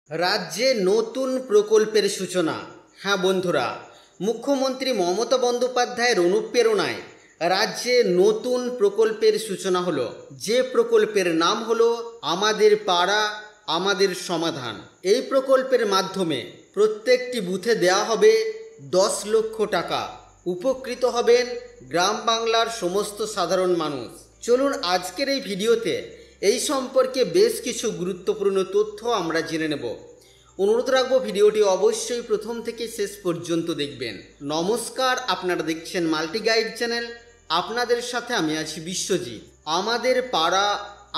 রাজ্যে নতুন প্রকল্পের সূচনা। হ্যাঁ বন্ধুরা, মুখ্যমন্ত্রী মমতা বন্দ্যোপাধ্যায়ের অনুপ্রেরণায় রাজ্যে নতুন প্রকল্পের সূচনা হলো, যে প্রকল্পের নাম হলো আমাদের পাড়া আমাদের সমাধান। এই প্রকল্পের মাধ্যমে প্রত্যেকটি বুথে দেওয়া হবে 10 লক্ষ টাকা। উপকৃত হবেন গ্রাম বাংলার সমস্ত সাধারণ মানুষ। চলুন আজকের এই ভিডিওতে এই সম্পর্কে বেশ কিছু গুরুত্বপূর্ণ তথ্য আমরা জেনে নেব। অনুরোধ রাখবো ভিডিওটি অবশ্যই প্রথম থেকে শেষ পর্যন্ত দেখবেন। নমস্কার, আপনারা দেখছেন মাল্টি গাইড চ্যানেল। আপনাদের সাথে আমি আছি বিশ্বজিৎ। আমাদের পাড়া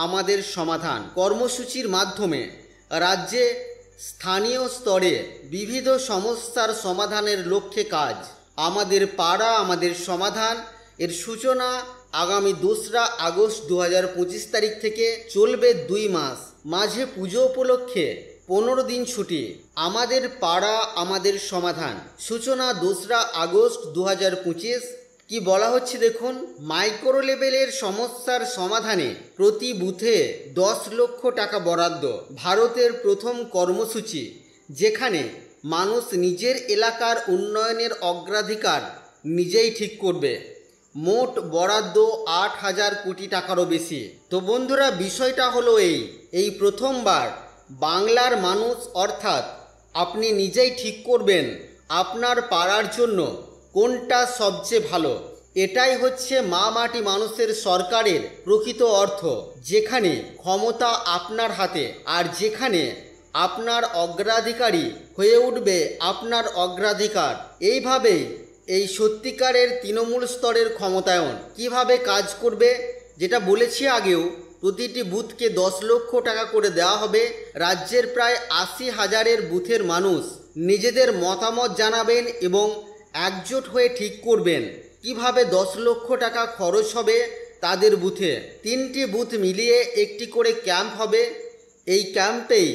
আমাদের সমাধান কর্মসূচির মাধ্যমে রাজ্যে স্থানীয় স্তরে বিবিধ সমস্যার সমাধানের লক্ষ্যে কাজ। আমাদের পাড়া আমাদের সমাধান এর সূচনা আগামী 2রা আগস্ট 2025 তারিখ থেকে চলবে 2 মাস। মাঝে পুজো উপলক্ষে 15 দিন ছুটি। আমাদের পাড়া আমাদের সমাধান সূচনা 2রা আগস্ট 2025। কি বলা হচ্ছে দেখুন, মাইক্রো লেভেলের সমস্যার সমাধানে প্রতি বুথে 10 লক্ষ টাকা বরাদ্দ। ভারতের প্রথম কর্মসূচি যেখানে মানুষ নিজের এলাকার উন্নয়নের অগ্রাধিকার নিজেই ঠিক করবে। মোট বরাদ্দ 8,000 কোটি টাকারও বেশি। তো বন্ধুরা, বিষয়টা হলো এই প্রথমবার বাংলার মানুষ অর্থাৎ আপনি নিজেই ঠিক করবেন আপনার পাড়ার জন্য কোনটা সবচেয়ে ভালো। এটাই হচ্ছে মা মাটি মানুষের সরকারের প্রকৃত অর্থ, যেখানে ক্ষমতা আপনার হাতে আর যেখানে আপনার অগ্রাধিকারই হয়ে উঠবে আপনার অগ্রাধিকার। এইভাবেই এই সত্যিকারের তৃণমূল স্তরের ক্ষমতায়ন কিভাবে কাজ করবে, যেটা বলেছি আগেও, প্রতিটি বুথকে 10 লক্ষ টাকা করে দেওয়া হবে। রাজ্যের প্রায় 80,000 বুথের মানুষ নিজেদের মতামত জানাবেন এবং একজোট হয়ে ঠিক করবেন কিভাবে 10 লক্ষ টাকা খরচ হবে তাদের বুথে। 3টি বুথ মিলিয়ে একটি করে ক্যাম্প হবে। এই ক্যাম্পেই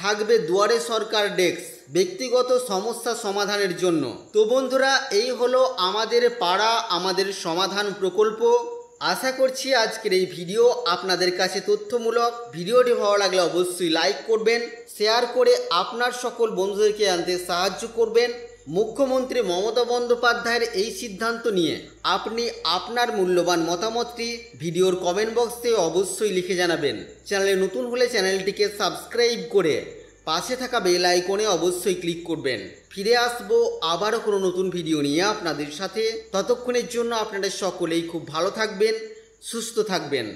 থাকবে দুয়ারে সরকার ডেস্ক ব্যক্তিগত সমস্যা সমাধানের জন্য। তো বন্ধুরা, এই হলো আমাদের পাড়া আমাদের সমাধান প্রকল্প। আশা করছি আজকের এই ভিডিও আপনাদের কাছে তথ্যমূলক। ভিডিওটি ভালো লাগলে অবশ্যই লাইক করবেন, শেয়ার করে আপনার সকল বন্ধুদেরকে জানতে সাহায্য করবেন। মুখ্যমন্ত্রী মমতা বন্দ্যোপাধ্যায়ের এই সিদ্ধান্ত নিয়ে আপনি আপনার মূল্যবান মতামতটি ভিডিওর কমেন্ট বক্সে অবশ্যই লিখে জানাবেন। চ্যানেলে নতুন হলে চ্যানেলটিকে সাবস্ক্রাইব করে পাশে থাকা বেল আইকনে অবশ্যই ক্লিক করবেন। ফিরে আসবো আবারও কোনো নতুন ভিডিও নিয়ে আপনাদের সাথে। ততক্ষণের জন্য আপনারা সকলেই খুব ভালো থাকবেন, সুস্থ থাকবেন।